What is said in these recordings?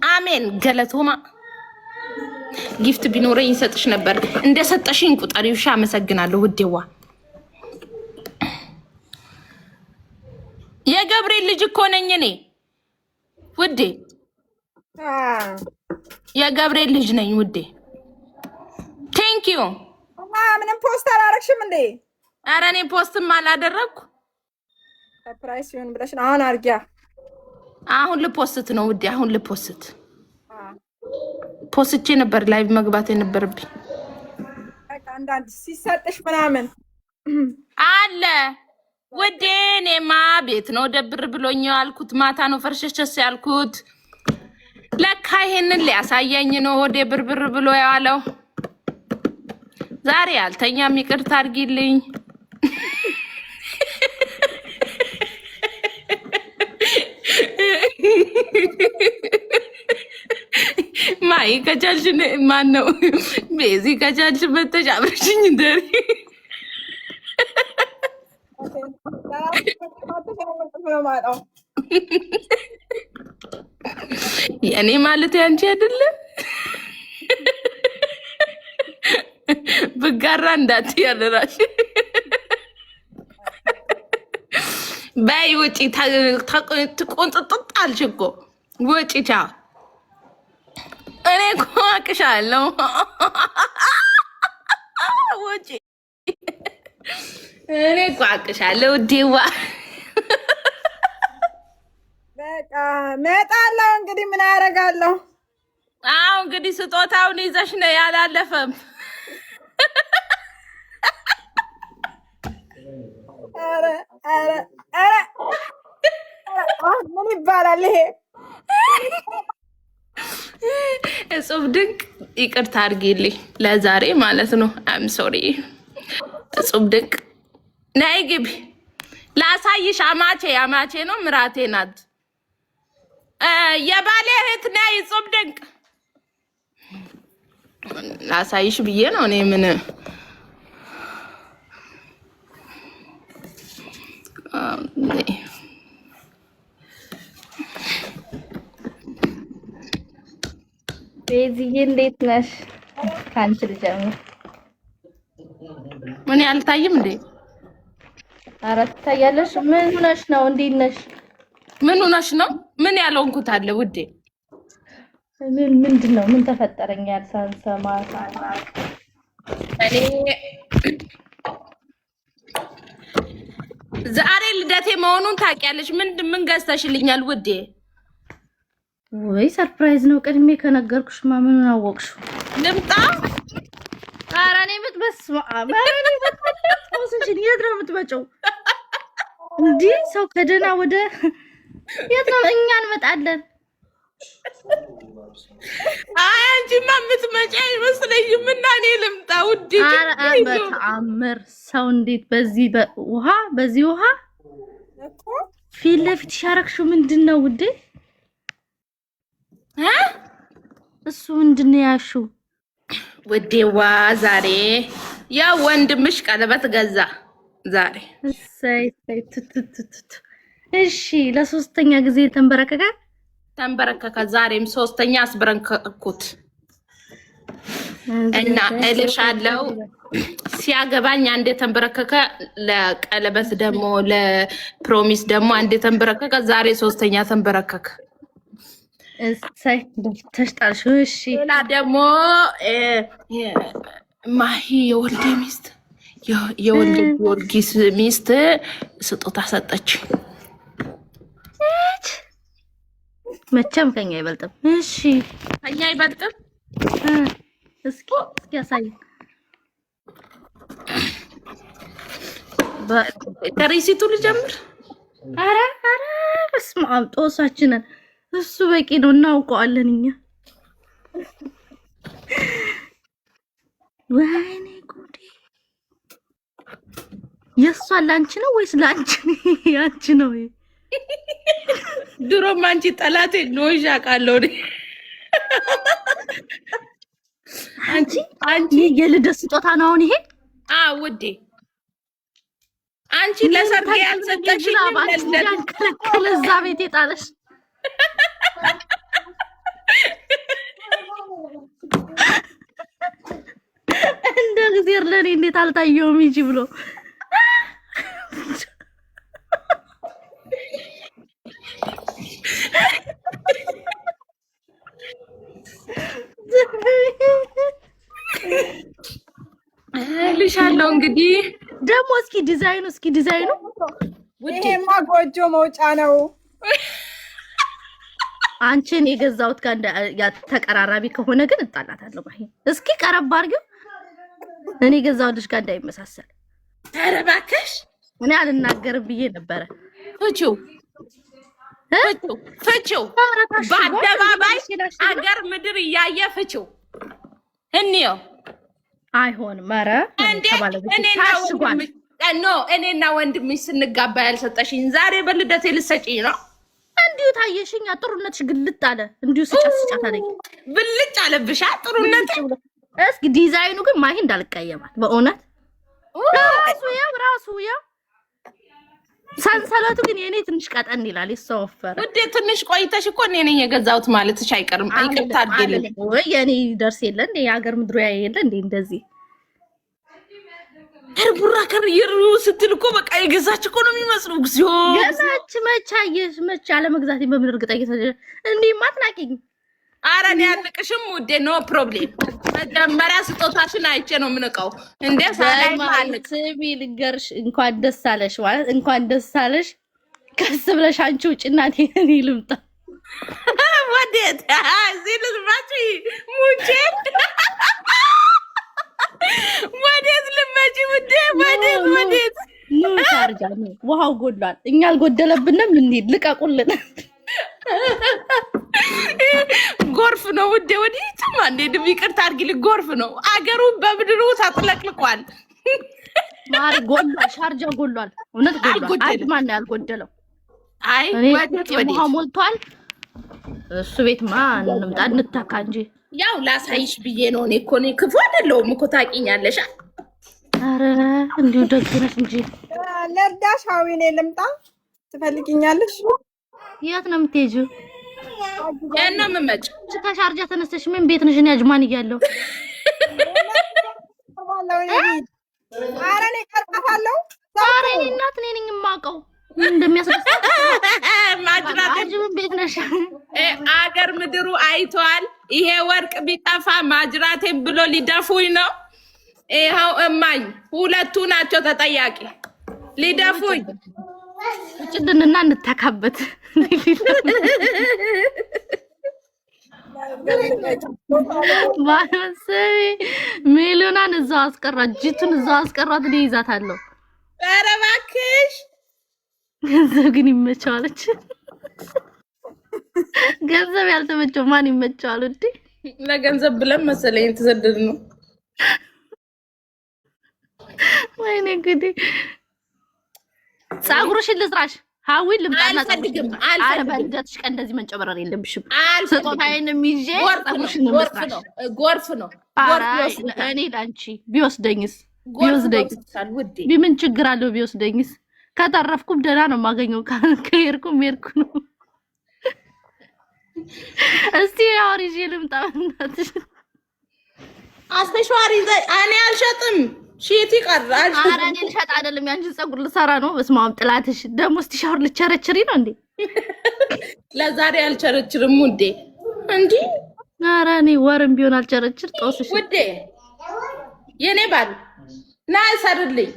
አሜን ገለቶማ ጊፍት ቢኖረኝ ይሰጥሽ ነበር እንደሰጠሽኝ ቁጠሪው ሻ አመሰግናለሁ ውዴዋ የገብርኤል ልጅ እኮ ነኝ እኔ ውዴ የገብርኤል ልጅ ነኝ ውዴ ቴንክ ዩ ምንም ፖስት አላረግሽም እንዴ ኧረ እኔ ፖስትም አላደረኩ ሰርፕራይዝ ይሁን ብለሽ ነው አሁን አርጊያ አሁን ልፖስት ነው ውዴ አሁን ልፖስት ፖስቼ ነበር ላይቭ መግባት የነበረብኝ በቃ አንዳንድ ሲሰጥሽ ምናምን አለ ውዴ እኔማ ቤት ነው ደብር ብሎኝ ያልኩት ማታ ነው ፈርሸሸስ ያልኩት ለካ ይሄንን ሊያሳየኝ ነው ወደ ብርብር ብሎ ያለው ዛሬ አልተኛም ይቅርታ አድርጊልኝ ማይ ከቻልሽ ማን ነው ቤዚ ከቻልሽ መተሽ አብረሽኝ እንደሪ የኔ ማለት ያንቺ አይደለ ብጋራ እንዳትያለራሽ በይ ውጪ ተቆንጥጥጥ አልሽ እኮ ውጪ ቻው እኔ እኮ አቅሻለሁ ውጪ እኔ እኮ አቅሻለሁ ውዴዋ በቃ መጣለሁ እንግዲህ ምን አደርጋለሁ አዎ እንግዲህ ስጦታውን ይዘሽ ነው ያላለፈም ኧረ ኧረ ኧረ ምን ይባላል ይሄ እጹብ ድንቅ ይቅርታ አድርጊልኝ ለዛሬ ማለት ነው አም ሶሪ እጹብ ድንቅ ነይ ግቢ ላሳይሽ አማቼ ነው ምራቴ ናት የባሌ እህት ነይ እጹብ ድንቅ ላሳይሽ ብዬ ነው እኔ ምን ቤዚዬ እንዴት ነሽ? ካንቺ ልጀምር። ምን ያልታይም እንዴ? ኧረ ትታያለሽ። ምን ሆነሽ ነው? እንዴት ነሽ? ምን ሆነሽ ነው? ምን ያልሆንኩት አለ ውዴ? ምንድነው? ምን ተፈጠረኝ ያልሳንሰማ እኔ ዛሬ ልደቴ መሆኑን ታውቂያለሽ? ምን ገዝተሽልኛል ውዴ? ወይ ሰርፕራይዝ ነው። ቀድሜ ከነገርኩሽ ማምኑን አወቅሽው። ልምጣ? ኧረ እኔ በስመ አብ ማረኔ በተፈጠረው የት ነው የምትመጪው? እንዴ ሰው ከደህና ወደ የት ነው? እኛ እንመጣለን። አይ አንቺማ የምትመጪ አይመስለኝም እና እኔ ልምጣ ውዴ? ኧረ በተአምር ሰው እንዴት በዚህ ውሃ ፊት ለፊት ሻረክሽው ምንድን ነው ውዴ? እሱ ምንድን ነው ያልሽው? ውዴዋ ዛሬ ያ ወንድምሽ ቀለበት ገዛ ዛሬ። እሺ ለሶስተኛ ጊዜ ተንበረከከ። ዛሬም ሶስተኛ አስበረከኩት እና እልሻለሁ ሲያገባኝ አንዴ ተንበረከከ፣ ለቀለበት ደግሞ ለፕሮሚስ ደግሞ አንዴ ተንበረከከ፣ ዛሬ ሶስተኛ ተንበረከከ። እሰይ ተሽጣልሽ። እሺ ሌላ ደግሞ ማሂ የወልዴ ሚስት የወልዴ ጊዮርጊስ ሚስት ስጦታ ሰጠች። መቼም ከኛ አይበልጥም። እሺ ከኛ አይበልጥም። እስኪ ያሳይ። ከሪሲቱ ልጀምር። ኧረ በስመ አብ ጦሳችንን እሱ በቂ ነው፣ እናውቀዋለን እኛ። ወይኔ ጉዴ! የእሷ ላንቺ ነው ወይስ ላንቺ ነው? ያንቺ ነው። ድሮም አንቺ ጠላቴ ነው ይሻቃለው። አንቺ የልደት ስጦታ ነው አሁን ይሄ? ውዴ አንቺ ለሰርግ ያልሰጠሽኝ ለዛ ቤት የጣለሽ አስቴር ለኔ እንዴት አልታየውም ይጂ ብሎ ልሻለው እንግዲህ ደግሞ እስኪ ዲዛይኑ ይሄማ ጎጆ መውጫ ነው። አንቺን የገዛውት ጋር ተቀራራቢ ከሆነ ግን እጣላታለሁ። ባይ እስኪ ቀረብ አድርጊው። እኔ የገዛውልሽ ጋር እንዳይመሳሰል። ኧረ እባክሽ እኔ አልናገርም ብዬ ነበረ። ፍቺው በአደባባይ አገር ምድር እያየ ፍቺው። እንየው አይሆንም። ኧረ እኔና ወንድምሽ ስንጋባ ያልሰጠሽኝ ዛሬ በልደቴ ልትሰጪኝ ነው? እንዲሁ ታየሽኛ። ጥሩነትሽ ግልጥ አለ። እንዲሁ ስጫት አለኝ። ብልጭ አለብሻ ጥሩነት። እስኪ ዲዛይኑ ግን ማሂ እንዳልቀየማት በእውነት ራሱ ያው ሰንሰለቱ ግን የኔ ትንሽ ቀጠን ይላል። ይሰወፈረ ውዴ ትንሽ ቆይተሽ እኮ እኔ ነኝ የገዛሁት ማለትሽ አይቀርም። ይቅርታ አድርጌልኝ ወይ የኔ ደርስ የለ እንዴ የሀገር ምድሩ የለ እንዴ እንደዚህ ቡራ ከርይሩ ስትል እኮ በቃ የገዛች እኮ ነው የሚመስለው። እግዚኦ ገዛች መቻየሽ መቻ ለመግዛት በምን እርግጠኛ እንዴ ማትናቂኝ? ኧረ እኔ አልንቅሽም ውዴ፣ ኖ ፕሮብሌም። መጀመሪያ ስጦታሽን አይቼ ነው የምንቀው። እንዴ ሳላይ ማለት ስሚ ልንገርሽ፣ እንኳን ደስ አለሽ ማለት እንኳን ደስ አለሽ። ከስ ብለሽ አንቺ ውጭና እኔ ልምጣ። ወዴት? እዚህ ልትመጪ ሙቼ ወዴት ልትመጪ ውዴ? ወዴት? ኑ ሻርጃ ነው። ውሃው ጎድሏል። እኛ አልጎደለብንም። እንሂድ፣ ልቀቁልን። ጎርፍ ነው ውዴ። ወዲህም አንዴም ይቅርታ አድርጊልኝ። ጎርፍ ነው አገሩ በምድሩ ተጥለቅልቋል። ማር ጎድሏል። ሻርጃ ጎድሏል። እውነት ጎድሏል። አይ ማን ነው ያልጎደለው? አይ ወዴት ውሃው ሞልቷል። እሱ ቤት ማን እንምጣ እንታካ እንጂ ያው ላሳይሽ ብዬ ነው። እኔ እኮ ክፉ አይደለሁም እኮ ታውቂኛለሽ። ኧረ እንዲሁ ደግ ነሽ እንጂ ለርዳሽ። አዎ እኔ ልምጣ ትፈልጊኛለሽ? የት ነው የምትሄጂው? የት ነው የምመጪው? ከሻርጃ ተነስተሽ ምን ቤት ነሽ? እኔ አጅማን እያለሁ ኧረ እኔ ቀርጣታለሁ። ኧረ እኔ እናት እኔ ነኝ የማውቀው እንደሚያስደስት ማጅራት ቤት ነሽ። አገር ምድሩ አይቷል። ይሄ ወርቅ ቢጠፋ ማጅራቴን ብሎ ሊደፉኝ ነው። ይኸው እማኝ ሁለቱ ናቸው ተጠያቂ። ሊደፉኝ ጭድንና እንተካበት። ባሰቢ ሚሊዮናን እዛው አስቀራት፣ ጅቱን እዛው አስቀራት። እኔ ይዛታለሁ። ኧረ እባክሽ ገንዘብ ግን ይመቸዋለች። ገንዘብ ያልተመቸው ማን ይመቸዋል? እንዴ ለገንዘብ ብለን መሰለኝ የተሰደድ ነው። ወይኔ እንግዲህ ፀጉርሽን ልስራሽ። ሀዊን ልምጣና አልፈልግም። አረ በልደትሽ ቀን እንደዚህ መንጨበረር የለብሽም። ስጦታዬንም ይዤ ፀጉርሽን ልስራሽ። ጎርፍ ነው። እኔ ላንቺ ቢወስደኝስ? ምን ችግር አለው ቢወስደኝስ? ከተረፍኩም ደህና ነው የማገኘው። ከሄድኩም ሄድኩ ነው። እስቲ አውሪ ይዤ ልምጣ። እናትሽ አስተሽዋሪ እኔ አልሸጥም። ሺቲ ቀራል። ኧረ እኔ ልሸጥ አይደለም ያንቺን ፀጉር ልሰራ ነው። በስመ አብ ጥላትሽ ደግሞ። እስቲ ሻወር ልቸረችሪ ነው እንዴ? ለዛሬ አልቸረችርም ውዴ። እንዴ ኧረ እኔ ወርም ቢሆን አልቸረችር። ጦስሽ ውዴ የኔ ባል ና ሰርልኝ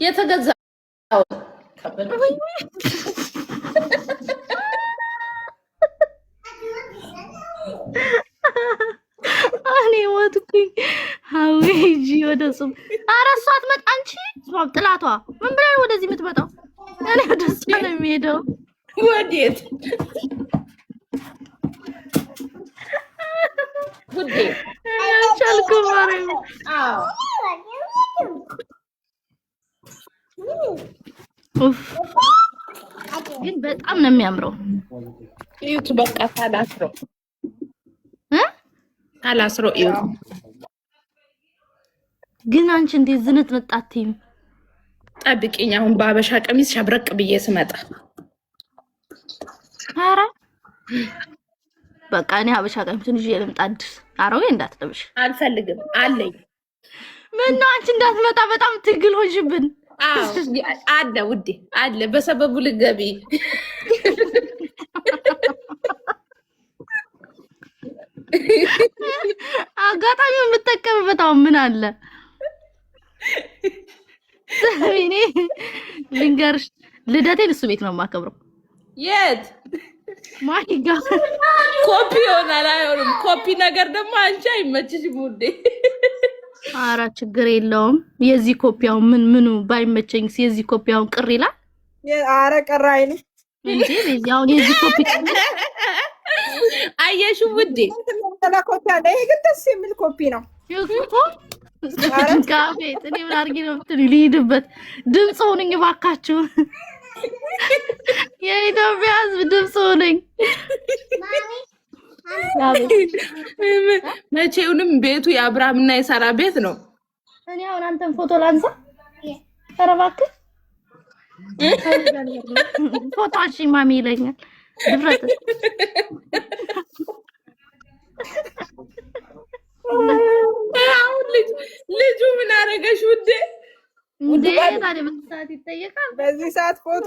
የተገዛው እኔ ወጥኩኝ። ሀዊ ሂጂ ወደ ሱም። ኧረ እሷ አትመጣ። አንቺ ሱም ጥላቷ ምን ብላ ወደዚህ የምትመጣው? እኔ ወደ እሷ ነው የሚሄደው። ወዴት ውዴ? አልቻልኩም። ማርያም ግን በጣም ነው የሚያምረው። እዩት በቃ አላስሮ እዩት። ግን አንቺ እንዴት ዝንጥንጥ አትይም? ጠብቂኝ። አሁን በአበሻ ቀሚስ ሸብረቅ ብዬ ስመጣ ኧረ በቃ እኔ ሀበሻ ቀሚስን ይዤ ልምጣ። አዲስ አረዌ እንዳትለብሽ አልፈልግም አለኝ። ምነው አንቺ እንዳትመጣ በጣም ትግል ሆንሽብን። አዎ አለ ውዴ አለ። በሰበቡ ልገቢ አጋጣሚ የምጠቀምበት አሁን ምን አለ? እኔ ልንገርሽ ልደቴን እሱ ቤት ነው የማከብረው። የት ማይ ጋር ኮፒ ይሆናል አይሆንም? ኮፒ ነገር ደግሞ አንቺ አይመችሽም ውዴ። ኧረ ችግር የለውም። የዚህ ኮፒያው ምኑ ባይመቸኝስ? የዚህ ኮፒያው ቅር ይላል። ኧረ ቅር አይልም እንዴ ለዚያው የዚህ ኮፒ አየሽ ውዴ እንትና ኮፒ አለ። ይሄ ግን ደስ የሚል ኮፒ ነው እኮ። ካፌት እኔ ምን አድርጌ ነው ልሂድበት? ድምፅ ሆነኝ እባካችሁ። የኢትዮጵያ ሕዝብ ድምፅ ሆነኝ። መቼውንም ቤቱ የአብርሃምና የሳራ ቤት ነው። እኔ አሁን አንተን ፎቶ ላንሳ። ኧረ እባክህ ፎቶ አንሺ ማሚ ይለኛል። ድፍረት አሁን ልጁ ምን አደረገሽ ውዴ? እንዴ ታዲያ ምን ሰዓት ይጠየቃል? በዚህ ሰዓት ፎቶ